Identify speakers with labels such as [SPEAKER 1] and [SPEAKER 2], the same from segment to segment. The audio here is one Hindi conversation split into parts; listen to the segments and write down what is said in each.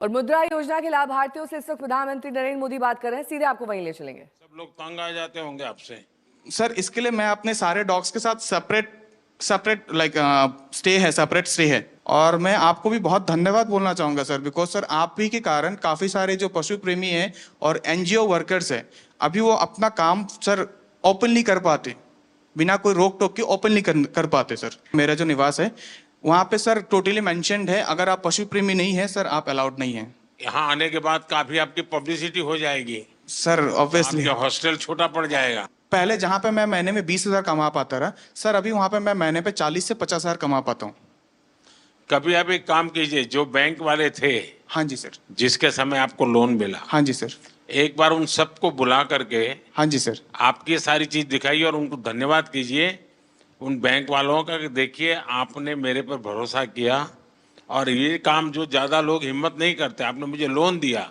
[SPEAKER 1] और मुद्रा योजना के लाभार्थियों से इस वक्त प्रधानमंत्री नरेंद्र मोदी बात कर रहे हैं, सीधे आपको वहीं ले चलेंगे।
[SPEAKER 2] सब लोग तंग आ जाते होंगे आपसे।
[SPEAKER 3] सर इसके लिए मैं अपने सारे डॉग्स के साथ सेपरेट स्टे है और मैं आपको भी बहुत धन्यवाद बोलना चाहूंगा सर, बिकॉज सर आप भी के कारण काफी सारे जो पशु प्रेमी हैं और एनजीओ वर्कर्स हैं अभी वो अपना काम सर ओपनली कर पाते, बिना कोई रोक टोक के ओपनली कर पाते। सर मेरा जो निवास है वहाँ पे सर टोटली मेंशन्ड है, अगर आप पशु प्रेमी नहीं है सर आप अलाउड नहीं है।
[SPEAKER 2] यहाँ आने के बाद काफी आपकी पब्लिसिटी हो जाएगी
[SPEAKER 3] सर ऑब्वियसली
[SPEAKER 2] हॉस्टल छोटा पड़ जाएगा।
[SPEAKER 3] पहले जहाँ पे मैं महीने में 20,000 कमा पाता रहा सर, अभी वहाँ पे मैं महीने पे 40 से 50,000 कमा पाता हूँ।
[SPEAKER 2] कभी आप एक काम कीजिए, जो बैंक वाले थे,
[SPEAKER 3] हाँ जी सर,
[SPEAKER 2] जिसके समय आपको लोन मिला,
[SPEAKER 3] हाँ जी सर,
[SPEAKER 2] एक बार उन सबको बुला करके
[SPEAKER 3] हाँ जी सर,
[SPEAKER 2] आपकी सारी चीज दिखाइए और उनको धन्यवाद कीजिए उन बैंक वालों का कि देखिए आपने मेरे पर भरोसा किया और ये काम जो ज्यादा लोग हिम्मत नहीं करते, आपने मुझे लोन दिया,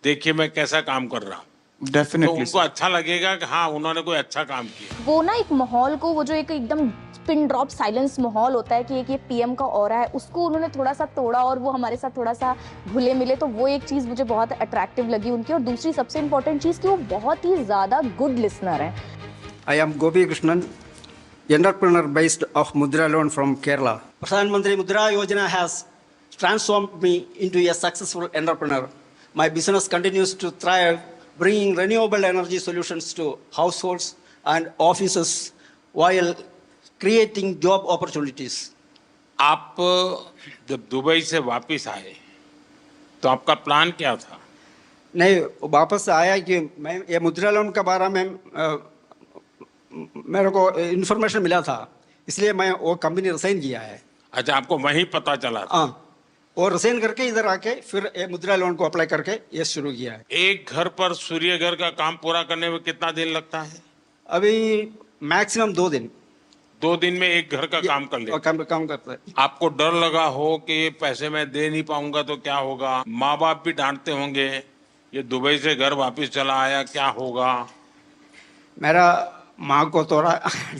[SPEAKER 2] देखिए मैं कैसा काम कर रहा हूँ। तो
[SPEAKER 3] डेफिनेटली
[SPEAKER 2] उनको अच्छा लगेगा कि हाँ उन्होंने कोई अच्छा काम किया।
[SPEAKER 4] वो ना एक माहौल को, वो जो एक एकदम पिन ड्रॉप साइलेंस माहौल होता है कि एक ये पीएम का ऑरा है, उसको उन्होंने थोड़ा सा तोड़ा और वो हमारे साथ थोड़ा सा घुले मिले, तो वो एक चीज़ मुझे बहुत अट्रैक्टिव लगी उनकी। और दूसरी सबसे इम्पोर्टेंट चीज़ कि वो बहुत ही ज़्यादा गुड लिसनर हैं।
[SPEAKER 5] I am Gopi Krishnan, entrepreneur based of Mudra loan from Kerala. Pradhan Mantri Mudra Yojana has transformed me into a successful entrepreneur. My business continues to thrive, bringing renewable energy solutions to households and offices while creating job opportunities.
[SPEAKER 2] आप जब दुबई से वापस आए तो आपका प्लान क्या था?
[SPEAKER 5] नहीं, वापस आया कि मैं ये मुद्रा लोन के बारे में मेरे को इन्फॉर्मेशन मिला था, इसलिए मैं वो कंपनी रिसाइन किया है।
[SPEAKER 2] अच्छा, आपको वहीं पता चला था?
[SPEAKER 5] हाँ, और रिसाइन करके इधर आके फिर ये मुद्रा लोन को अप्लाई करके ये शुरू किया है।
[SPEAKER 2] एक घर पर सूर्य घर का काम पूरा करने में कितना दिन लगता है?
[SPEAKER 5] अभी मैक्सिमम 2 दिन।
[SPEAKER 2] 2 दिन में एक घर का काम कर ले।
[SPEAKER 5] काम करते हैं।
[SPEAKER 2] आपको डर लगा हो कि ये पैसे मैं दे नहीं पाऊंगा तो क्या होगा? माँ बाप भी डांटते होंगे, ये दुबई से घर वापस चला आया, क्या होगा?
[SPEAKER 5] मेरा माँ को थोड़ा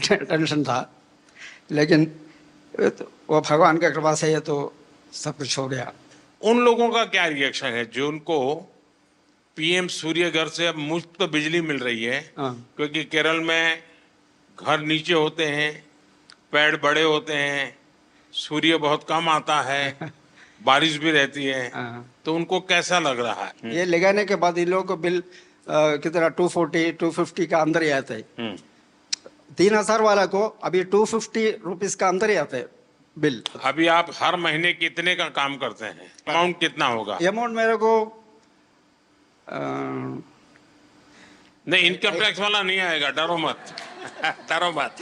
[SPEAKER 5] टेंशन था, लेकिन वो भगवान की कृपा से ये तो सब कुछ हो गया।
[SPEAKER 2] उन लोगों का क्या रिएक्शन है जो उनको पीएम सूर्य घर से अब मुफ्त बिजली मिल रही है? क्योंकि केरल में घर नीचे होते हैं, पेड़ बड़े होते हैं, सूर्य बहुत कम आता है, बारिश भी रहती है, तो उनको कैसा लग रहा है?
[SPEAKER 5] ये लगाने के बाद इन लोगों को बिल कितना 240-250 का अंदर ही आता है। 3,000 वाला को अभी 250 रुपीज का अंदर ही आता है बिल।
[SPEAKER 2] अभी आप हर महीने कितने का काम करते हैं? अमाउंट कितना होगा?
[SPEAKER 5] अमाउंट मेरे को
[SPEAKER 2] नहीं, इनकम टैक्स वाला नहीं आएगा, डरो मत डरो मत।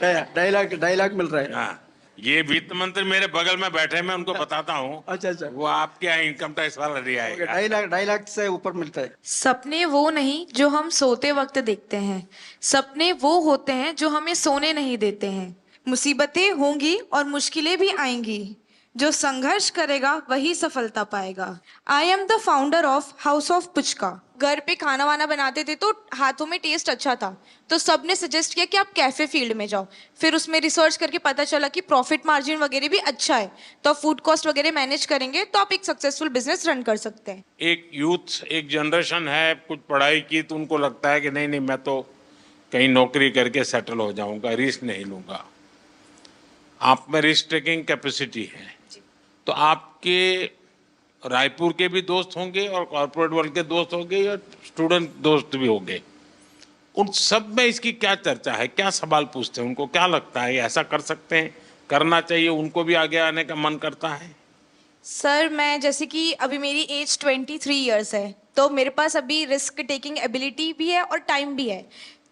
[SPEAKER 5] 2.5 लाख मिल रहा है।
[SPEAKER 2] हाँ, ये वित्त मंत्री मेरे बगल में बैठे, मैं उनको बताता हूँ।
[SPEAKER 5] अच्छा,
[SPEAKER 2] वो आपके यहाँ इनकम टैक्स वाला नहीं आएगा।
[SPEAKER 5] 2.5 लाख से ऊपर मिलता है।
[SPEAKER 6] सपने वो नहीं जो हम सोते वक्त देखते हैं, सपने वो होते हैं जो हमें सोने नहीं देते हैं। मुसीबतें होंगी और मुश्किलें भी आएंगी, जो संघर्ष करेगा वही सफलता पाएगा। I am the founder of house of puchka. घर पे खाना वाना बनाते थे तो हाथों में टेस्ट अच्छा था, तो सबने सजेस्ट किया कि आप कैफे फील्ड में जाओ। फिर उसमें रिसर्च करके पता चला कि प्रॉफिट मार्जिन वगैरह भी अच्छा है, तो आप फूड कॉस्ट वगैरह मैनेज करेंगे तो आप एक सक्सेसफुल बिजनेस रन कर सकते हैं।
[SPEAKER 2] एक यूथ, एक जनरेशन है, कुछ पढ़ाई की तो उनको लगता है कि नहीं नहीं, मैं तो कहीं नौकरी करके सेटल हो जाऊंगा, रिस्क नहीं लूंगा। आप में रिस्क टेकिंग कैपेसिटी है, तो आपके रायपुर के भी दोस्त होंगे और कॉर्पोरेट वर्ल्ड के दोस्त होंगे और स्टूडेंट दोस्त भी होंगे। उन सब में इसकी क्या चर्चा है, क्या सवाल पूछते हैं, उनको क्या लगता है ऐसा कर सकते हैं, करना चाहिए, उनको भी आगे आने का मन करता है?
[SPEAKER 6] सर मैं जैसे कि अभी मेरी एज 23 इयर्स है, तो मेरे पास अभी रिस्क टेकिंग एबिलिटी भी है और टाइम भी है,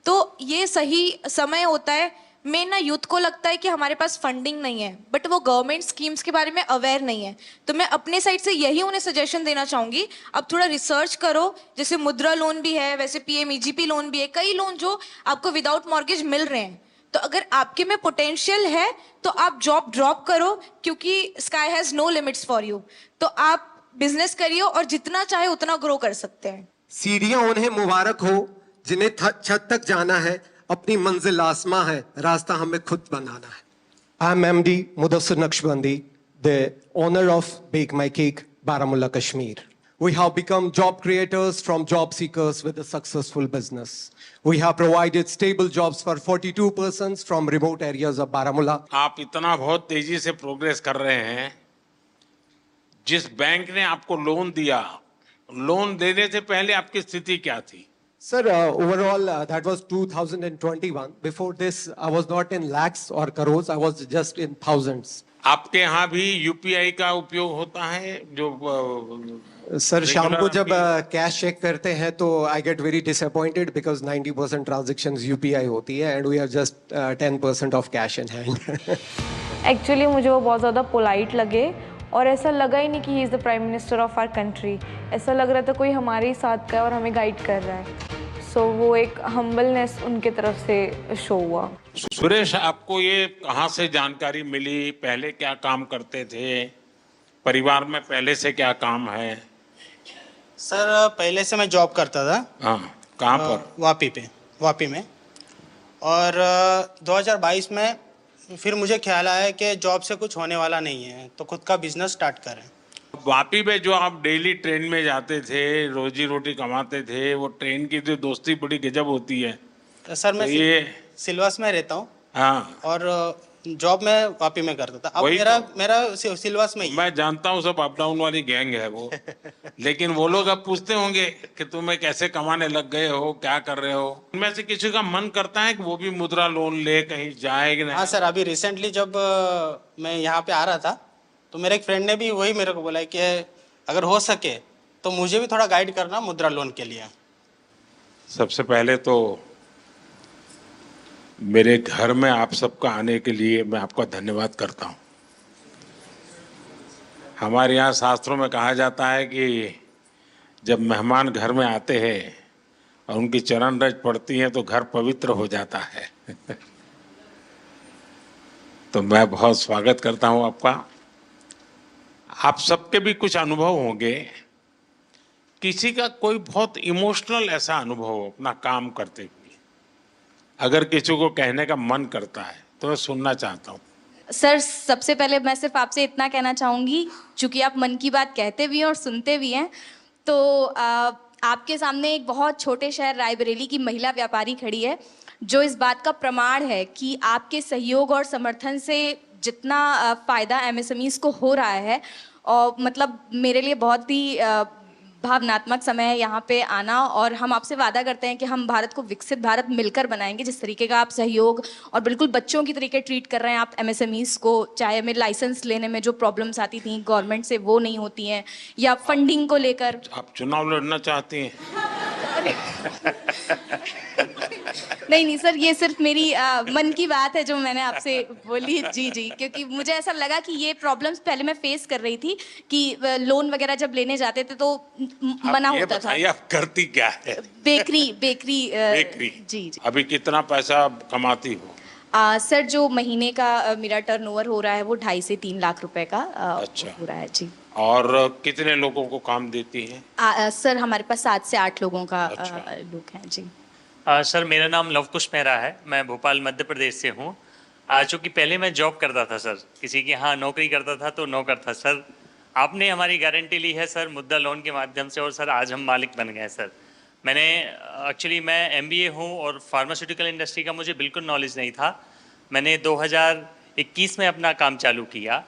[SPEAKER 6] तो ये सही समय होता है। मेन ना यूथ को लगता है कि हमारे पास फंडिंग नहीं है, बट वो गवर्नमेंट स्कीम्स के बारे में अवेयर नहीं है, तो मैं अपने साइड से यही उन्हें सजेशन देना चाहूँगी, अब थोड़ा रिसर्च करो। जैसे मुद्रा लोन भी है, वैसे पीएमईजीपी लोन भी है, कई लोन जो आपको विदाउट मॉर्गेज मिल रहे हैं। तो अगर आपके में पोटेंशियल है तो आप जॉब ड्रॉप करो, क्योंकि sky has no limits for you. तो आप बिजनेस करिए और जितना चाहे उतना ग्रो कर सकते हैं।
[SPEAKER 7] सीढ़ियां उन्हें मुबारक हो जिन्हें छत तक जाना है, अपनी मंजिल आसमां है, रास्ता हमें खुद बनाना है। I am MD Mudassir Naqshbandi, the owner of Bake My Cake Baramulla, Kashmir. We have become job creators from job seekers with a successful business. We have provided stable jobs for 42 persons from remote areas of Baramulla.
[SPEAKER 2] आप इतना बहुत तेजी से प्रोग्रेस कर रहे हैं। जिस बैंक ने आपको लोन दिया, लोन देने से पहले आपकी स्थिति क्या थी?
[SPEAKER 7] Sir, overall, that was 2021. Before this, I was not in lakhs or crores. I was just in thousands.
[SPEAKER 2] आपके यहाँ भी यूपीआई का उपयोग होता है जो
[SPEAKER 7] सर शाम को जब कैश चेक करते हैं तो I get very disappointed because 90% transactions UPI होती है and we have just 10% off cash in hand.
[SPEAKER 8] Actually मुझे वो बहुत ज़्यादा पोलाइट लगे और ऐसा लगा ही नहीं कि he is the prime minister of our country. ऐसा लग रहा था कोई हमारे ही साथ का है और हमें गाइड कर रहा है। सो वो एक हम्बलनेस उनके तरफ से शो हुआ।
[SPEAKER 2] सुरेश, आपको ये कहाँ से जानकारी मिली? पहले क्या काम करते थे? परिवार में पहले से क्या काम है?
[SPEAKER 9] सर पहले से मैं जॉब करता था।
[SPEAKER 2] हाँ, कहाँ पर?
[SPEAKER 9] वापी में। और 2022 में फिर मुझे ख्याल आया कि जॉब से कुछ होने वाला नहीं है तो खुद का बिजनेस स्टार्ट करें।
[SPEAKER 2] वापी में जो आप डेली ट्रेन में जाते थे, रोजी रोटी कमाते थे, वो ट्रेन की जो दोस्ती बड़ी गजब होती है।
[SPEAKER 9] तो सर मैं
[SPEAKER 2] तो ये
[SPEAKER 9] सिलवास में रहता हूँ।
[SPEAKER 2] हाँ,
[SPEAKER 9] और जॉब मैं वापी में करता था। अब
[SPEAKER 2] वही
[SPEAKER 9] मेरा सिलवास में ही है।
[SPEAKER 2] मैं जानता हूँ सब अप डाउन वाली गैंग है वो। लेकिन वो लोग अब पूछते होंगे कि तुम्हें कैसे कमाने लग गए हो, क्या कर रहे हो? उनमें से किसी का मन करता है कि वो भी मुद्रा लोन ले कहीं जाए कि नहीं?
[SPEAKER 9] हाँ सर, अभी रिसेंटली जब मैं यहाँ पे आ रहा था तो मेरे एक फ्रेंड ने भी वही मेरे को बोला कि अगर हो सके तो मुझे भी थोड़ा गाइड करना मुद्रा लोन के लिए।
[SPEAKER 2] सबसे पहले तो मेरे घर में आप सबका आने के लिए मैं आपका धन्यवाद करता हूँ। हमारे यहाँ शास्त्रों में कहा जाता है कि जब मेहमान घर में आते हैं और उनकी चरण रज पड़ती हैं तो घर पवित्र हो जाता है। तो मैं बहुत स्वागत करता हूँ आपका। आप सबके भी कुछ अनुभव होंगे। किसी का कोई बहुत इमोशनल ऐसा अनुभव हो अपना काम करते हुए, अगर किसी को कहने का मन करता है तो मैं सुनना चाहता हूँ।
[SPEAKER 4] सर सबसे पहले मैं सिर्फ आपसे इतना कहना चाहूँगी, चूँकि आप मन की बात कहते भी हैं और सुनते भी हैं, तो आपके सामने एक बहुत छोटे शहर रायबरेली की महिला व्यापारी खड़ी है जो इस बात का प्रमाण है कि आपके सहयोग और समर्थन से जितना फ़ायदा एमएसएमईज़ को हो रहा है, और मतलब मेरे लिए बहुत ही भावनात्मक समय है यहाँ पे आना। और हम आपसे वादा करते हैं कि हम भारत को विकसित भारत मिलकर बनाएंगे। जिस तरीके का आप सहयोग और बिल्कुल बच्चों की तरीके ट्रीट कर रहे हैं आप एमएसएमईज़ को, चाहे हमें लाइसेंस लेने में जो प्रॉब्लम्स आती थी गवर्नमेंट से वो नहीं होती हैं, या फंडिंग को लेकर।
[SPEAKER 2] आप चुनाव लड़ना चाहती हैं?
[SPEAKER 4] नहीं सर, ये सिर्फ मेरी मन की बात है जो मैंने आपसे बोली। जी, क्योंकि मुझे ऐसा लगा कि ये प्रॉब्लम्स पहले मैं फेस कर रही थी कि लोन वगैरह जब लेने जाते थे तो मना होता था।
[SPEAKER 2] आप करती क्या है?
[SPEAKER 4] बेकरी। जी।
[SPEAKER 2] अभी कितना पैसा कमाती हो?
[SPEAKER 4] सर जो महीने का मेरा टर्नओवर हो रहा है वो 2.5 से 3 लाख रुपए का
[SPEAKER 2] अच्छा
[SPEAKER 4] हो रहा है। जी।
[SPEAKER 2] और कितने लोगों को काम देती हैं?
[SPEAKER 4] सर हमारे पास 7 से 8 लोगों का
[SPEAKER 2] अच्छा।
[SPEAKER 4] लोग हैं। जी।
[SPEAKER 10] सर मेरा नाम लवकुश मेहरा है, मैं भोपाल मध्य प्रदेश से हूँ। चूँकि पहले मैं जॉब करता था सर, किसी के यहाँ नौकरी करता था तो नौकर था सर। आपने हमारी गारंटी ली है सर मुद्रा लोन के माध्यम से, और सर आज हम मालिक बन गए सर। मैं MBA हूँ और फार्मास्यूटिकल इंडस्ट्री का मुझे बिल्कुल नॉलेज नहीं था। मैंने 2021 में अपना काम चालू किया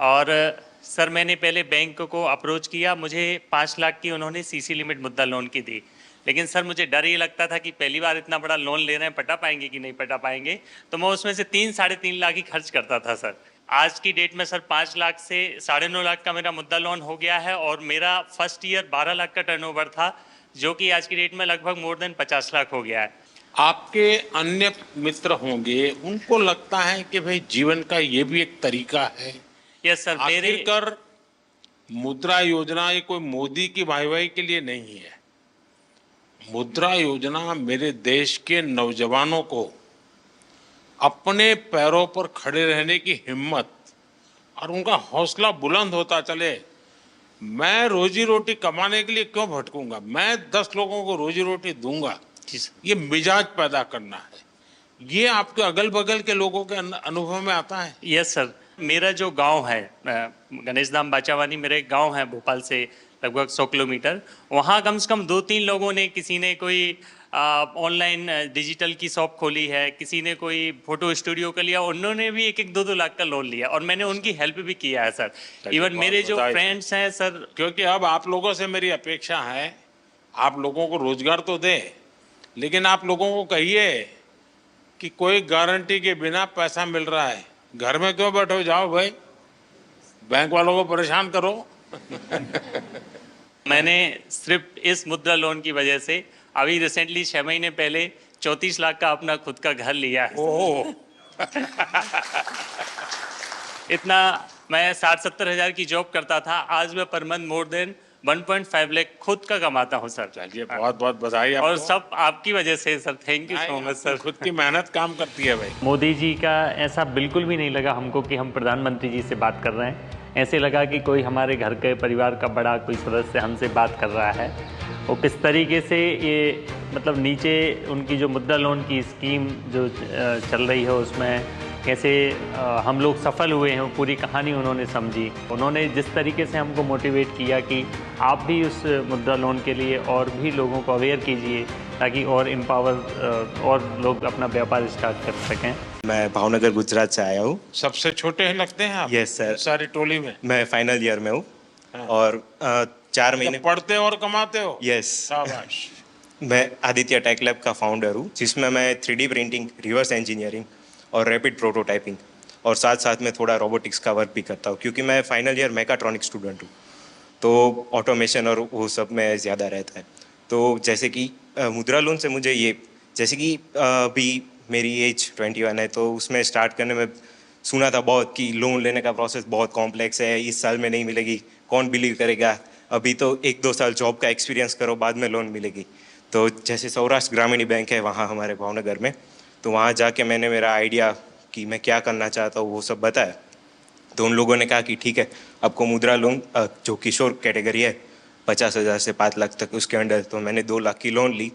[SPEAKER 10] और सर मैंने पहले बैंक को अप्रोच किया, मुझे 5 लाख की उन्होंने CC लिमिट मुद्रा लोन की दी। लेकिन सर मुझे डर ये लगता था कि पहली बार इतना बड़ा लोन ले रहे हैं, पटा पाएंगे कि नहीं पटा पाएंगे, तो मैं उसमें से 3-3.5 लाख ही खर्च करता था सर। आज की डेट में सर 5 लाख से 9.5 लाख का मेरा मुद्रा लोन हो गया है और मेरा फर्स्ट ईयर 12 लाख का टर्नओवर था, जो कि आज की डेट में लगभग मोर देन 50 लाख हो गया है।
[SPEAKER 2] आपके अन्य मित्र होंगे, उनको लगता है कि भाई जीवन का ये भी एक तरीका है।
[SPEAKER 10] यस सर,
[SPEAKER 2] आखिरकार मुद्रा योजना ये कोई मोदी की वाहवाही के लिए नहीं है। मुद्रा योजना मेरे देश के नौजवानों को अपने पैरों पर खड़े रहने की हिम्मत और उनका हौसला बुलंद होता चले। मैं रोजी रोटी कमाने के लिए क्यों भटकूंगा, मैं 10 लोगों को रोजी रोटी दूंगा, ये मिजाज पैदा करना है। ये आपके अगल बगल के लोगों के अनुभव में आता है?
[SPEAKER 10] यस सर, मेरा जो गांव है गणेश धाम बाचावानी, मेरा एक गांव है भोपाल से लगभग 100 किलोमीटर। वहाँ कम से कम 2-3 लोगों ने, किसी ने कोई ऑनलाइन डिजिटल की शॉप खोली है, किसी ने कोई फोटो स्टूडियो का लिया, उन्होंने भी 1-1, 2-2 लाख का लोन लिया और मैंने उनकी हेल्प भी किया है सर। इवन मेरे जो फ्रेंड्स हैं सर,
[SPEAKER 2] क्योंकि अब आप लोगों से मेरी अपेक्षा है, आप लोगों को रोजगार तो दे, लेकिन आप लोगों को कहिए कि कोई गारंटी के बिना पैसा मिल रहा है, घर में क्यों बैठो, जाओ भाई बैंक वालों को परेशान करो।
[SPEAKER 10] मैंने सिर्फ इस मुद्रा लोन की वजह से अभी रिसेंटली 6 महीने पहले 34 लाख का अपना खुद का घर लिया है।
[SPEAKER 2] ओह
[SPEAKER 10] इतना मैं 60-70 हज़ार की जॉब करता था, आज मैं per month more than 1.5 lakh खुद का कमाता हूँ सर।
[SPEAKER 2] चलिए बहुत बहुत बधाई आपको।
[SPEAKER 10] और सब आपकी वजह से sir, thank you so much sir.
[SPEAKER 2] खुद की मेहनत काम करती है भाई।
[SPEAKER 10] मोदी जी का ऐसा बिल्कुल भी नहीं लगा हमको कि हम प्रधानमंत्री जी से बात कर रहे हैं। ऐसे लगा कि कोई हमारे घर के परिवार का बड़ा कोई सदस्य हमसे बात कर रहा है। वो किस तरीके से ये मतलब नीचे उनकी जो मुद्रा लोन की स्कीम जो चल रही है उसमें कैसे हम लोग सफल हुए हैं, वो पूरी कहानी उन्होंने समझी। उन्होंने जिस तरीके से हमको मोटिवेट किया कि आप भी उस मुद्रा लोन के लिए और भी लोगों को अवेयर कीजिए ताकि और एम्पावर और लोग अपना व्यापार स्टार्ट कर सकें।
[SPEAKER 11] मैं भावनगर गुजरात से आया हूँ।
[SPEAKER 2] सबसे छोटे हैं लगते हैं आप?
[SPEAKER 11] Yes sir.
[SPEAKER 2] सारी टोली में
[SPEAKER 11] मैं फाइनल ईयर में हूँ।
[SPEAKER 2] हाँ।
[SPEAKER 11] और 4 महीने
[SPEAKER 2] पढ़ते हो और कमाते हो?
[SPEAKER 11] यस।
[SPEAKER 2] शाबाश।
[SPEAKER 11] मैं आदित्य टेक लैब का फाउंडर हूँ, जिसमें मैं 3D प्रिंटिंग, रिवर्स इंजीनियरिंग और रैपिड प्रोटोटाइपिंग और साथ साथ में थोड़ा रोबोटिक्स का वर्क भी करता हूँ, क्योंकि मैं फाइनल ईयर मैकाट्रॉनिक स्टूडेंट हूँ, तो ऑटोमेशन और वो सब में ज़्यादा रहता है। तो जैसे कि मुद्रा लोन से मुझे ये, जैसे कि अभी मेरी एज 21 है, तो उसमें स्टार्ट करने में सुना था बहुत कि लोन लेने का प्रोसेस बहुत कॉम्प्लेक्स है, इस साल में नहीं मिलेगी, कौन बिलीव करेगा, अभी तो 1-2 साल जॉब का एक्सपीरियंस करो बाद में लोन मिलेगी। तो जैसे सौराष्ट्र ग्रामीण बैंक है वहाँ हमारे भावनगर में, तो वहाँ जाके मैंने मेरा आइडिया कि मैं क्या करना चाहता हूँ वो सब बताया। तो उन लोगों ने कहा कि ठीक है, आपको मुद्रा लोन जो किशोर कैटेगरी है 50,000 से 5 लाख तक उसके अंडर, तो मैंने 2 लाख की लोन ली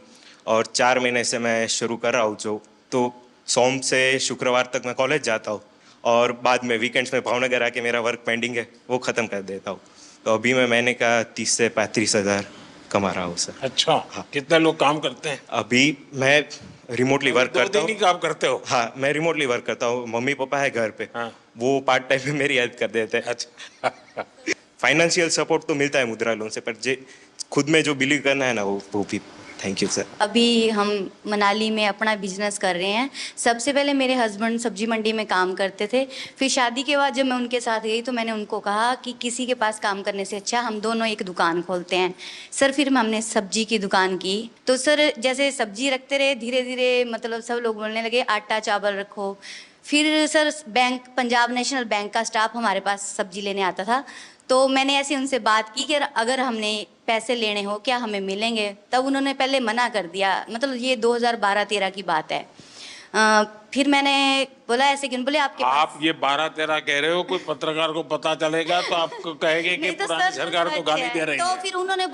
[SPEAKER 11] और 4 महीने से मैं शुरू कर रहा हूँ। जो तो सोम से शुक्रवार तक मैं कॉलेज जाता हूँ और बाद में वीकेंड्स में भावनगर आके मेरा वर्क पेंडिंग है वो ख़त्म कर देता हूँ। तो अभी मैं महीने का 30 से 35 हज़ार कमा रहा हूँ सर।
[SPEAKER 2] अच्छा।
[SPEAKER 11] हाँ।
[SPEAKER 2] कितने लोग काम करते हैं?
[SPEAKER 11] अभी मैं रिमोटली वर्क करता हूँ।
[SPEAKER 2] काम करते हो?
[SPEAKER 11] हाँ, मैं रिमोटली वर्क करता हूँ। मम्मी पापा है घर पे।
[SPEAKER 2] हाँ।
[SPEAKER 11] वो पार्ट टाइम में मेरी हेल्प कर देते हैं।
[SPEAKER 2] अच्छा।
[SPEAKER 11] फाइनेंशियल सपोर्ट तो मिलता है मुद्रा लोन से, पर जे खुद में जो बिलीव करना है ना वो भी। Thank you sir.
[SPEAKER 12] अभी हम मनाली में अपना बिजनेस कर रहे हैं। सबसे पहले मेरे हस्बैंड सब्जी मंडी में काम करते थे, फिर शादी के बाद जब मैं उनके साथ गई तो मैंने उनको कहा कि किसी के पास काम करने से अच्छा हम दोनों एक दुकान खोलते हैं। सर फिर हमने सब्जी की दुकान की, तो सर जैसे सब्जी रखते रहे धीरे धीरे मतलब सब लोग बोलने लगे आटा चावल रखो। फिर sir bank, Punjab national bank का स्टाफ हमारे पास सब्जी लेने आता था, तो मैंने ऐसे उनसे बात की कि अगर हमने पैसे लेने हो क्या हमें मिलेंगे। तब उन्होंने पहले मना कर दिया, मतलब ये 2012-13 की बात है। फिर मैंने बोला ऐसे क्यों, बोले आपके
[SPEAKER 2] आप ये 12-13 कह रहे हो, कोई पत्रकार को पता चलेगा तो आपको कहेंगे कि पुरानी सरकार को गाली दे रही है।
[SPEAKER 12] तो फिर उन्होंने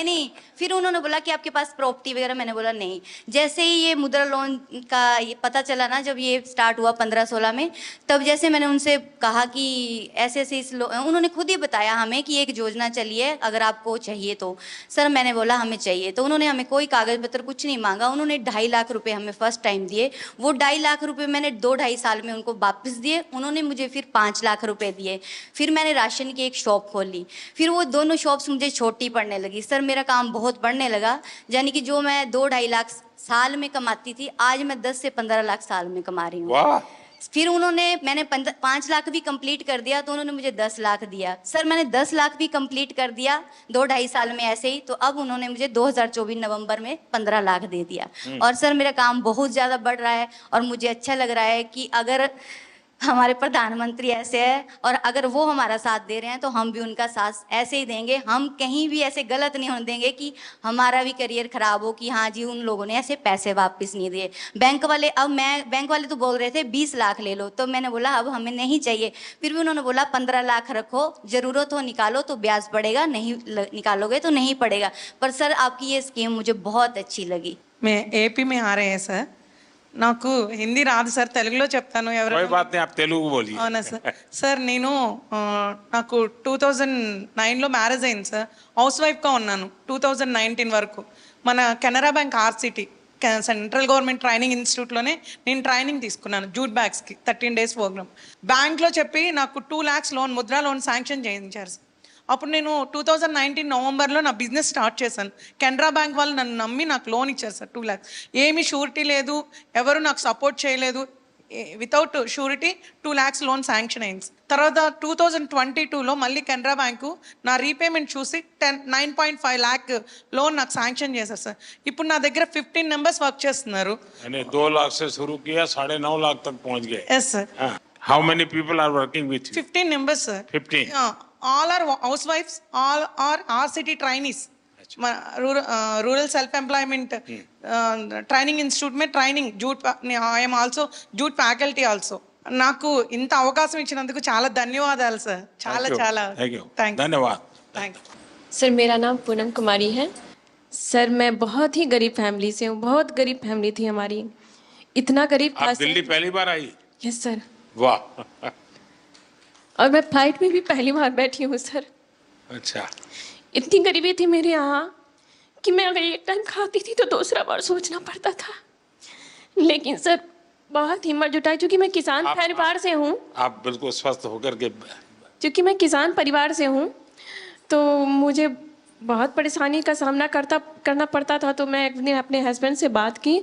[SPEAKER 12] नहीं, फिर उन्होंने बोला कि आपके पास प्रॉपर्टी वगैरह, मैंने बोला नहीं। जैसे ही ये मुद्रा लोन का ये पता चला ना, जब ये स्टार्ट हुआ 15-16 में, तब जैसे मैंने उनसे कहा कि ऐसे ऐसे उन्होंने खुद ही बताया हमें कि एक योजना चली है अगर आपको चाहिए तो। सर मैंने बोला हमें चाहिए, तो उन्होंने हमें कोई कागज पत्र कुछ नहीं मांगा, उन्होंने 2.5 लाख रुपए हमें फर्स्ट टाइम दिए। वो 2.5 लाख रुपए मैंने 2-2.5 साल में उनको वापस दिए। उन्होंने मुझे फिर 5 लाख रुपए दिए। फिर मैंने राशन की एक शॉप खोली, फिर वो दोनों शॉप्स मुझे छोटी पड़ने लगी। सर मेरा काम बहुत बढ़ने लगा, यानी कि जो मैं 2-2.5 लाख साल में कमाती थी, आज मैं 10 से 15 लाख साल में कमा रही हूँ। फिर मैंने 5 लाख भी कंप्लीट कर दिया तो उन्होंने मुझे 10 लाख दिया। सर मैंने 10 लाख भी कंप्लीट कर दिया 2-2.5 साल में ऐसे ही, तो अब उन्होंने मुझे 2024 नवंबर में 15 लाख दे दिया। और सर मेरा काम बहुत ज़्यादा बढ़ रहा है और मुझे अच्छा लग रहा है कि अगर हमारे प्रधानमंत्री ऐसे है और अगर वो हमारा साथ दे रहे हैं तो हम भी उनका साथ ऐसे ही देंगे। हम कहीं भी ऐसे गलत नहीं होने देंगे कि हमारा भी करियर खराब हो कि हाँ जी उन लोगों ने ऐसे पैसे वापस नहीं दिए। बैंक वाले तो बोल रहे थे 20 लाख ले लो, तो मैंने बोला अब हमें नहीं चाहिए। फिर भी उन्होंने बोला 15 लाख रखो, जरूरत हो निकालो तो ब्याज पड़ेगा, नहीं निकालोगे तो नहीं पड़ेगा। पर सर आपकी ये स्कीम मुझे बहुत अच्छी लगी।
[SPEAKER 13] मैं एपी में आ रहे हैं सर, నాకు హిందీ రాదు సార్, తెలుగులో చెప్తాను.
[SPEAKER 2] कोई
[SPEAKER 13] ఎవరైనా
[SPEAKER 2] बात नहीं, आप तेलुगु बोलिए.
[SPEAKER 13] అవునా సార్? సార్ నేను నాకు 2009లో మ్యారేజ్ అయింది సార్. హౌస్ వైఫ్గా ఉన్నాను 2019 వరకు. మన Canara bank RSETI central government training ఇన్స్టిట్యూట్లోనే నేను ట్రైనింగ్ తీసుకున్నాను జూట్ బ్యాగ్స్కి 13 days ప్రోగ్రామ్. బ్యాంక్లో చెప్పి నాకు 2 lakhs loan, Mudra loan sanction చేయించారు సార్. అప్పుడు నేను 2019 నవంబర్లో నా బిజినెస్ స్టార్ట్ చేశాను. కెనరా బ్యాంక్ వాళ్ళు నన్ను నమ్మి నాకు లోన్ ఇచ్చారు సార్ 2 lakhs. ఏమీ షూరిటీ లేదు, ఎవరు నాకు సపోర్ట్ చేయలేదు. Without surety 2 lakhs loan sanction అయింది. తర్వాత 2022లో మళ్ళీ కెనరా బ్యాంకు నా రీపేమెంట్ చూసి 9.5 lakh లోన్ నాకు శాంక్షన్ చేశారు సార్. ఇప్పుడు నా దగ్గర 15 members వర్క్ చేస్తున్నారు.
[SPEAKER 2] यानी 2 लाख से शुरू किया, 9.5 लाख तक पहुंच गए.
[SPEAKER 13] Yes sir.
[SPEAKER 2] How many people are working with you?
[SPEAKER 13] 15 members sir.
[SPEAKER 2] 15.
[SPEAKER 13] All are house wives, all are RSETI trainees. Rural self employment training institute में training jute I am also jute faculty also. నాకు ఇంత అవకాశం ఇచ్చినందుకు చాలా ధన్యవాదాలు సార్. చాలా చాలా థ్యాంక్ యూ.
[SPEAKER 2] धन्यवाद.
[SPEAKER 13] Thank you.
[SPEAKER 14] सर मेरा नाम पूनम कुमारी है. सर मैं बहुत ही गरीब फैमिली से हूँ, बहुत गरीब फैमिली थी हमारी. इतना गरीब था
[SPEAKER 2] आप दिल्ली पहली बार आई?
[SPEAKER 14] Yes sir.
[SPEAKER 2] वाह.
[SPEAKER 14] और मैं फ्लाइट में भी पहली बार बैठी हूँ सर.
[SPEAKER 2] अच्छा.
[SPEAKER 14] इतनी गरीबी थी मेरे यहाँ कि मैं अगर एक टाइम खाती थी तो दूसरा बार सोचना पड़ता था. लेकिन सर बहुत हिम्मत जुटाई, क्योंकि मैं किसान परिवार से हूँ.
[SPEAKER 2] आप बिल्कुल स्वस्थ होकर के.
[SPEAKER 14] क्योंकि मैं किसान परिवार से हूँ तो मुझे बहुत परेशानी का सामना करना पड़ता था. तो मैं एक दिन अपने हस्बैंड से बात की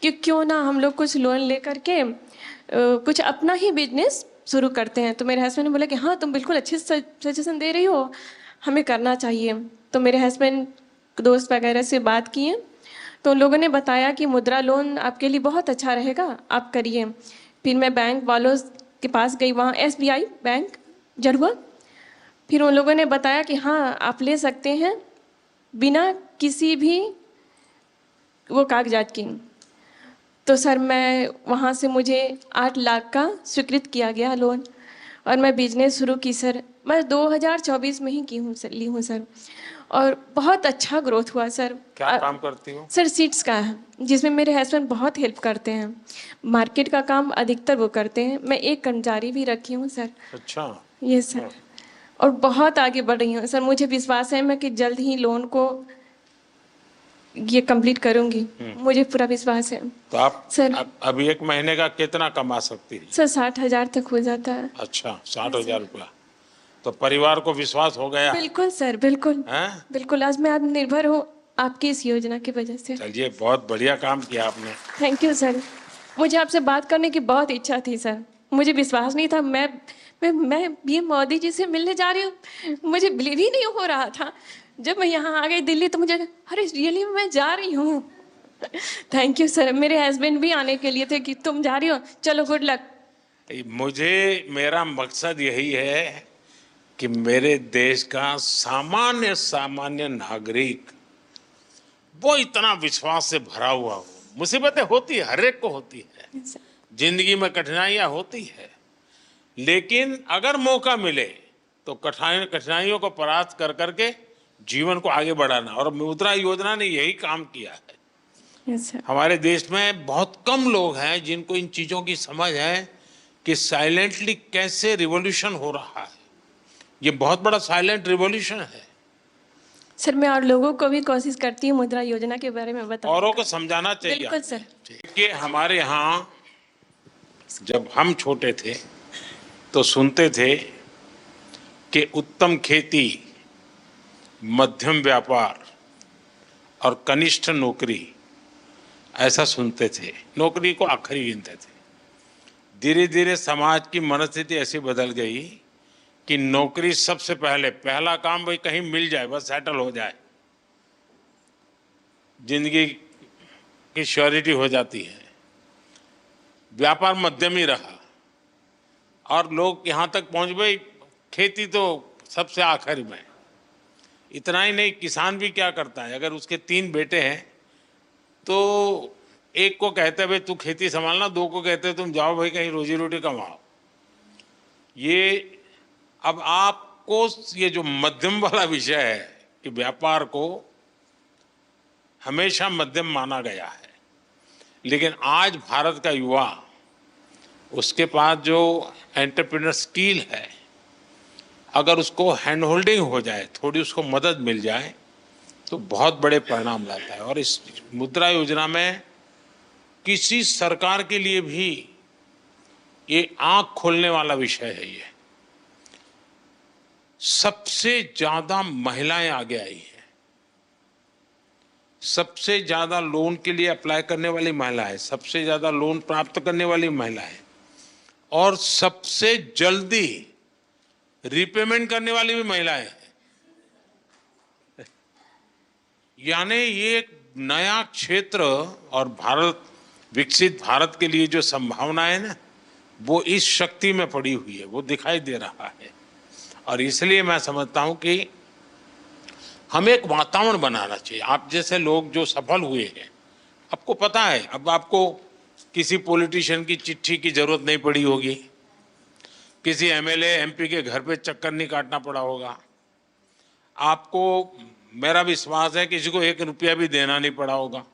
[SPEAKER 14] कि क्यों ना हम लोग कुछ लोन लेकर के कुछ अपना ही बिजनेस शुरू करते हैं. तो मेरे हस्बैंड ने बोला कि हाँ तुम बिल्कुल अच्छे सजेशन दे रही हो, हमें करना चाहिए. तो मेरे हस्बैंड दोस्त वगैरह से बात किए तो उन लोगों ने बताया कि मुद्रा लोन आपके लिए बहुत अच्छा रहेगा, आप करिए. फिर मैं बैंक वालों के पास गई, वहाँ SBI बैंक जड़ुआ. फिर उन लोगों ने बताया कि हाँ आप ले सकते हैं बिना किसी भी वो कागजात की. तो सर मैं वहाँ से मुझे 8 लाख का स्वीकृत किया गया लोन और मैं बिजनेस शुरू की सर. मैं 2024 में ही की हूँ सर, ली हूँ सर. और बहुत अच्छा ग्रोथ हुआ सर.
[SPEAKER 2] क्या काम करती हो?
[SPEAKER 14] सर सीड्स का है, जिसमें मेरे हस्बैंड बहुत हेल्प करते हैं. मार्केट का काम अधिकतर वो करते हैं. मैं एक कर्मचारी भी रखी हूँ सर.
[SPEAKER 2] अच्छा.
[SPEAKER 14] ये सर. और बहुत आगे बढ़ रही हूँ सर. मुझे विश्वास है मैं कि जल्द ही लोन को ये कंप्लीट करूंगी, मुझे पूरा विश्वास है.
[SPEAKER 2] तो आप
[SPEAKER 14] सर
[SPEAKER 2] अभी 1 महीने का कितना कमा सकती है?
[SPEAKER 14] सर 60,000 तक हो जाता है.
[SPEAKER 2] अच्छा, 60,000 रुपया. तो परिवार को विश्वास हो गया?
[SPEAKER 14] बिल्कुल सर, बिल्कुल.
[SPEAKER 2] हैं?
[SPEAKER 14] बिल्कुल. आज मैं आत्मनिर्भर हूँ आपकी इस योजना की वजह से.
[SPEAKER 2] चलिए, बहुत बढ़िया काम किया आपने.
[SPEAKER 14] Thank you sir. मुझे आपसे बात करने की बहुत इच्छा थी सर. मुझे विश्वास नहीं था. मैं PM मोदी जी से मिलने जा रही हूँ, मुझे बिलीव ही नहीं हो रहा था. जब मैं यहाँ आ गई दिल्ली तो मुझे अरे रियली मैं जा रही हूँ. Thank you sir. मेरे हस्बैंड भी आने के लिए थे कि तुम जा रही हो, चलो गुड लक.
[SPEAKER 2] मेरा मकसद यही है कि मेरे देश का सामान्य नागरिक वो इतना विश्वास से भरा हुआ हो. मुसीबतें होती है, हर एक को होती है, जिंदगी में कठिनाइयां होती है, लेकिन अगर मौका मिले तो कठिनाइयों को परास्त कर करके जीवन को आगे बढ़ाना. और मुद्रा योजना ने यही काम किया है. हमारे देश में बहुत कम लोग हैं जिनको इन चीजों की समझ है कि साइलेंटली कैसे रिवॉल्यूशन हो रहा है. ये बहुत बड़ा साइलेंट रिवॉल्यूशन है.
[SPEAKER 14] सर मैं और लोगों को भी कोशिश करती हूँ मुद्रा योजना के बारे में बताने.
[SPEAKER 2] औरों को समझाना चाहिए.
[SPEAKER 14] बिल्कुल सर.
[SPEAKER 2] कि हमारे यहाँ जब हम छोटे थे तो सुनते थे कि उत्तम खेती, मध्यम व्यापार और कनिष्ठ नौकरी, ऐसा सुनते थे. नौकरी को आखिरी गिनते थे. धीरे धीरे समाज की मनस्थिति ऐसी बदल गई कि नौकरी सबसे पहला काम भाई कहीं मिल जाए, बस सेटल हो जाए, जिंदगी की श्योरिटी हो जाती है. व्यापार मध्यम ही रहा और लोग यहाँ तक पहुँच गए. खेती तो सबसे आखिर में. इतना ही नहीं, किसान भी क्या करता है, अगर उसके 3 बेटे हैं तो एक को कहते हैं भाई तू खेती संभालना, 2 को कहते हैं तुम जाओ भाई कहीं रोजी रोटी कमाओ. ये अब आपको ये जो मध्यम वाला विषय है कि व्यापार को हमेशा मध्यम माना गया है, लेकिन आज भारत का युवा, उसके पास जो एंटरप्रेन्योर स्किल है, अगर उसको हैंड होल्डिंग हो जाए, थोड़ी उसको मदद मिल जाए, तो बहुत बड़े परिणाम लाता है। और इस मुद्रा योजना में किसी सरकार के लिए भी ये आंख खोलने वाला विषय है। ये सबसे ज्यादा महिलाएं आगे आई हैं, सबसे ज्यादा लोन के लिए अप्लाई करने वाली महिलाएं, सबसे ज्यादा लोन प्राप्त करने वाली महिलाएं, और सबसे जल्दी रिपेमेंट करने वाली भी महिलाएं हैं। यानी ये एक नया क्षेत्र, और भारत, विकसित भारत के लिए जो संभावना है ना, वो इस शक्ति में पड़ी हुई है, वो दिखाई दे रहा है। और इसलिए मैं समझता हूं कि हमें एक वातावरण बनाना चाहिए। आप जैसे लोग जो सफल हुए हैं, आपको पता है, अब आपको किसी पॉलिटिशियन की चिट्ठी की जरूरत नहीं पड़ी होगी, किसी एमएलए एमपी के घर पे चक्कर नहीं काटना पड़ा होगा, आपको, मेरा विश्वास है, किसी को 1 रुपया भी देना नहीं पड़ा होगा,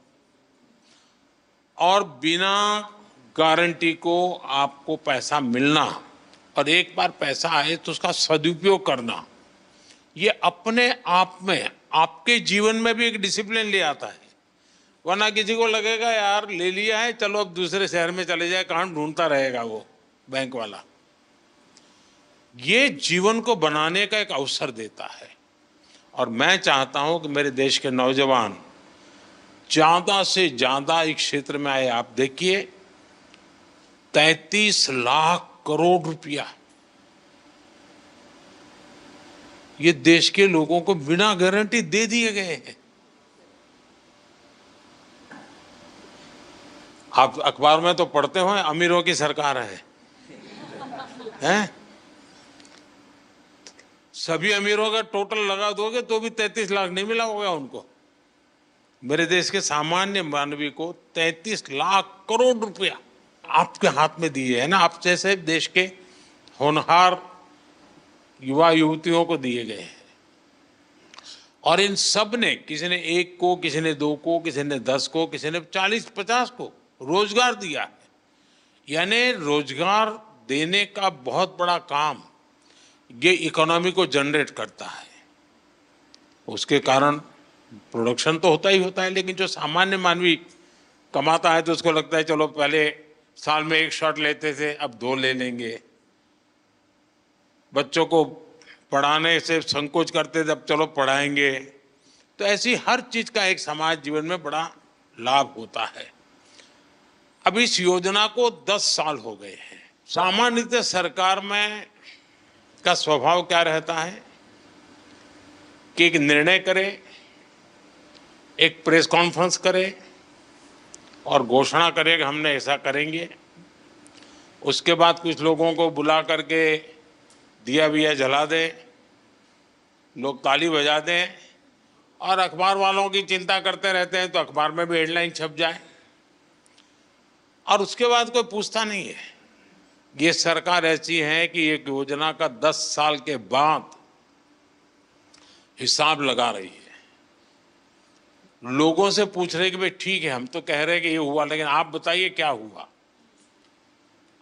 [SPEAKER 2] और बिना गारंटी को आपको पैसा मिलना, और एक बार पैसा आए तो उसका सदुपयोग करना, ये अपने आप में आपके जीवन में भी एक डिसिप्लिन ले आता है। वरना किसी को लगेगा यार ले लिया है, चलो अब दूसरे शहर में चले जाए, कहाँ ढूंढता रहेगा वो बैंक वाला। ये जीवन को बनाने का एक अवसर देता है। और मैं चाहता हूं कि मेरे देश के नौजवान ज्यादा से ज्यादा इस क्षेत्र में आए। आप देखिए, 33 लाख करोड़ रुपया ये देश के लोगों को बिना गारंटी दे दिए गए हैं। आप अखबार में तो पढ़ते हो अमीरों की सरकार है, हैं? सभी अमीरों का टोटल लगा दोगे तो भी 33 लाख नहीं मिला होगा उनको। मेरे देश के सामान्य मानवी को 33 लाख करोड़ रुपया आपके हाथ में दिए है ना, आप जैसे देश के होनहार युवा युवतियों को दिए गए हैं। और इन सब ने, किसी ने 1 को, किसी ने 2 को, किसी ने 10 को, किसी ने 40-50 को रोजगार दिया है। यानी रोजगार देने का बहुत बड़ा काम ये इकोनॉमी को जनरेट करता है। उसके कारण प्रोडक्शन तो होता ही होता है, लेकिन जो सामान्य मानवी कमाता है तो उसको लगता है चलो पहले साल में 1 शॉट लेते थे, अब 2 ले लेंगे। बच्चों को पढ़ाने से संकोच करते थे, अब चलो पढ़ाएंगे। तो ऐसी हर चीज का एक समाज जीवन में बड़ा लाभ होता है। अब इस योजना को 10 साल हो गए हैं। सामान्यतः सरकार में का स्वभाव क्या रहता है कि एक निर्णय करे, एक प्रेस कॉन्फ्रेंस करे और घोषणा करे कि हमने ऐसा करेंगे। उसके बाद कुछ लोगों को बुला करके दिया विया जला दे, लोग ताली बजा दें, और अखबार वालों की चिंता करते रहते हैं तो अखबार में भी हेडलाइन छप जाए, और उसके बाद कोई पूछता नहीं है। ये सरकार ऐसी है कि एक योजना का 10 साल के बाद हिसाब लगा रही है। लोगों से पूछ रहे कि भाई ठीक है, हम तो कह रहे हैं कि ये हुआ, लेकिन आप बताइए क्या हुआ।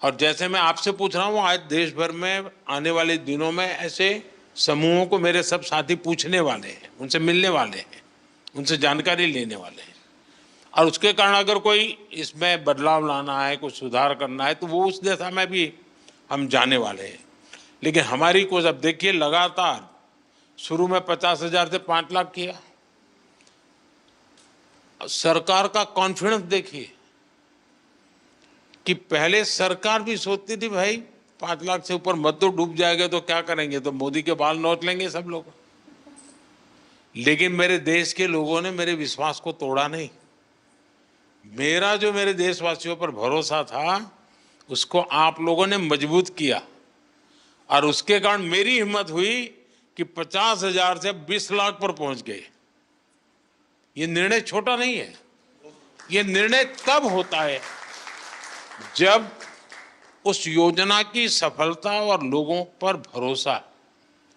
[SPEAKER 2] और जैसे मैं आपसे पूछ रहा हूँ, आज देश भर में आने वाले दिनों में ऐसे समूहों को मेरे सब साथी पूछने वाले हैं, उनसे मिलने वाले हैं, उनसे जानकारी लेने वाले हैं। और उसके कारण अगर कोई इसमें बदलाव लाना है, कुछ सुधार करना है, तो वो उस दिशा में भी हम जाने वाले हैं। लेकिन हमारी कोशिश, अब देखिए, लगातार शुरू में 50,000 से 5 लाख किया। सरकार का कॉन्फिडेंस देखिए कि पहले सरकार भी सोचती थी भाई 5 लाख से ऊपर मत तो डूब जाएगा तो क्या करेंगे, तो मोदी के बाल नोच लेंगे सब लोग। लेकिन मेरे देश के लोगों ने मेरे विश्वास को तोड़ा नहीं। मेरा जो मेरे देशवासियों पर भरोसा था उसको आप लोगों ने मजबूत किया, और उसके कारण मेरी हिम्मत हुई कि 50,000 से 20 लाख पर पहुंच गए। ये निर्णय छोटा नहीं है। ये निर्णय तब होता है जब उस योजना की सफलता और लोगों पर भरोसा,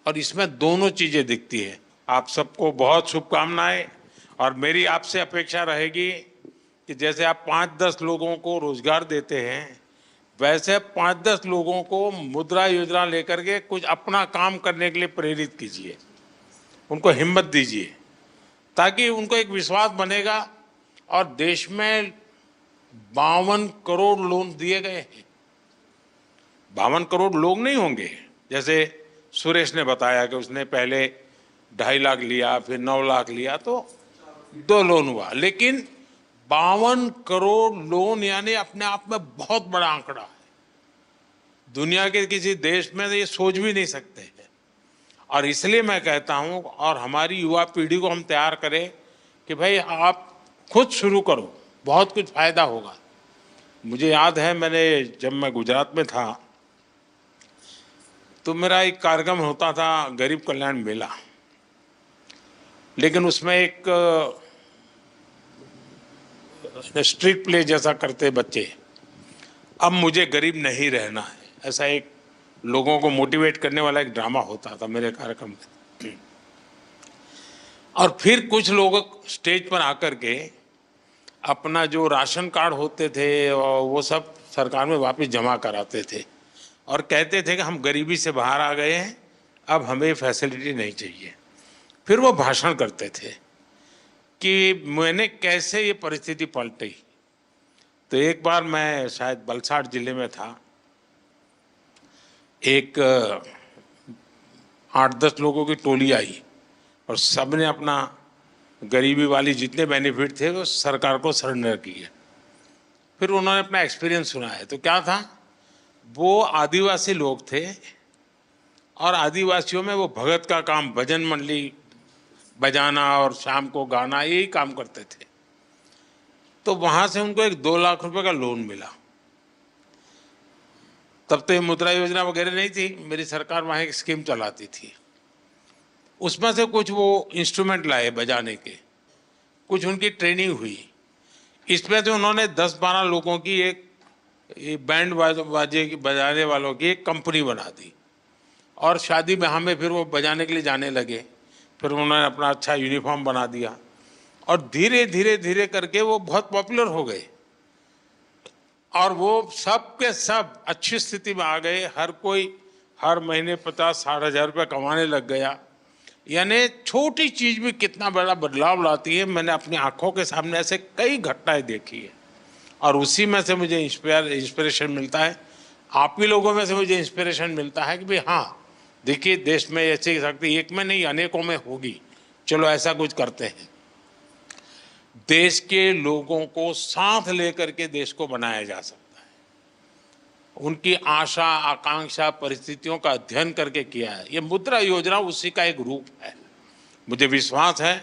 [SPEAKER 2] और इसमें दोनों चीजें दिखती है। आप सबको बहुत शुभकामनाएं, और मेरी आपसे अपेक्षा रहेगी कि जैसे आप 5-10 लोगों को रोजगार देते हैं, वैसे 5-10 लोगों को मुद्रा योजना लेकर के कुछ अपना काम करने के लिए प्रेरित कीजिए, उनको हिम्मत दीजिए, ताकि उनको एक विश्वास बनेगा। और देश में 52 करोड़ लोन दिए गए हैं। 52 करोड़ लोग नहीं होंगे, जैसे सुरेश ने बताया कि उसने पहले 2.5 लाख लिया, फिर 9 लाख लिया, तो 2 लोन हुआ, लेकिन 52 करोड़ लोन यानी अपने आप में बहुत बड़ा आंकड़ा है। दुनिया के किसी देश में ये सोच भी नहीं सकते हैं। और इसलिए मैं कहता हूं, और हमारी युवा पीढ़ी को हम तैयार करें कि भाई आप खुद शुरू करो, बहुत कुछ फायदा होगा। मुझे याद है, जब मैं गुजरात में था तो मेरा एक कार्यक्रम होता था, गरीब कल्याण मेला, लेकिन उसमें एक स्ट्रीट प्ले जैसा करते बच्चे, अब मुझे गरीब नहीं रहना है, ऐसा एक लोगों को मोटिवेट करने वाला एक ड्रामा होता था मेरे कार्यक्रम में। और फिर कुछ लोग स्टेज पर आकर के अपना जो राशन कार्ड होते थे वो सब सरकार में वापस जमा कराते थे और कहते थे कि हम गरीबी से बाहर आ गए हैं, अब हमें फैसिलिटी नहीं चाहिए। फिर वो भाषण करते थे कि मैंने कैसे ये परिस्थिति पलटी। तो एक बार मैं शायद वलसाड़ जिले में था, एक 8-10 लोगों की टोली आई और सबने अपना गरीबी वाली जितने बेनिफिट थे वो सरकार को सरेंडर किए। फिर उन्होंने अपना एक्सपीरियंस सुनाया। तो क्या था, वो आदिवासी लोग थे और आदिवासियों में वो भगत का काम, भजन मंडली बजाना और शाम को गाना, यही काम करते थे। तो वहाँ से उनको एक 2 लाख रुपए का लोन मिला। तब तो ये मुद्रा योजना वगैरह नहीं थी, मेरी सरकार वहाँ एक स्कीम चलाती थी। उसमें से कुछ वो इंस्ट्रूमेंट लाए बजाने के, कुछ उनकी ट्रेनिंग हुई। इसमें से उन्होंने 10-12 लोगों की एक बैंड बाजे बजाने वालों की एक कंपनी बना दी और शादी ब्याह में फिर वो बजाने के लिए जाने लगे। फिर उन्होंने अपना अच्छा यूनिफॉर्म बना दिया और धीरे धीरे धीरे करके वो बहुत पॉपुलर हो गए और वो सब के सब अच्छी स्थिति में आ गए। हर कोई हर महीने 50-60 हज़ार रुपये कमाने लग गया। यानी छोटी चीज भी कितना बड़ा बदलाव लाती है। मैंने अपनी आंखों के सामने ऐसे कई घटनाएं देखी है और उसी में से मुझे इंस्पिरेशन मिलता है। आप ही लोगों में से मुझे इंस्पिरेशन मिलता है कि भाई हाँ, देखिए देश में ऐसी शक्ति एक में नहीं अनेकों में होगी, चलो ऐसा कुछ करते हैं। देश के लोगों को साथ लेकर के देश को बनाया जा सकता है। उनकी आशा आकांक्षा परिस्थितियों का अध्ययन करके किया है। ये मुद्रा योजना उसी का एक रूप है। मुझे विश्वास है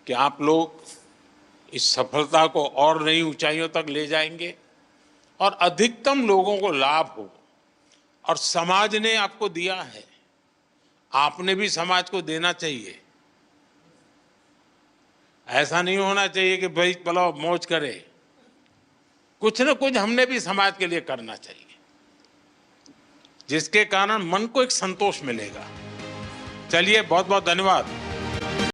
[SPEAKER 2] कि आप लोग इस सफलता को और नई ऊंचाइयों तक ले जाएंगे और अधिकतम लोगों को लाभ हो। और समाज ने आपको दिया है, आपने भी समाज को देना चाहिए। ऐसा नहीं होना चाहिए कि भाई चलो मौज करे, कुछ न कुछ हमने भी समाज के लिए करना चाहिए, जिसके कारण मन को एक संतोष मिलेगा। चलिए, बहुत बहुत धन्यवाद।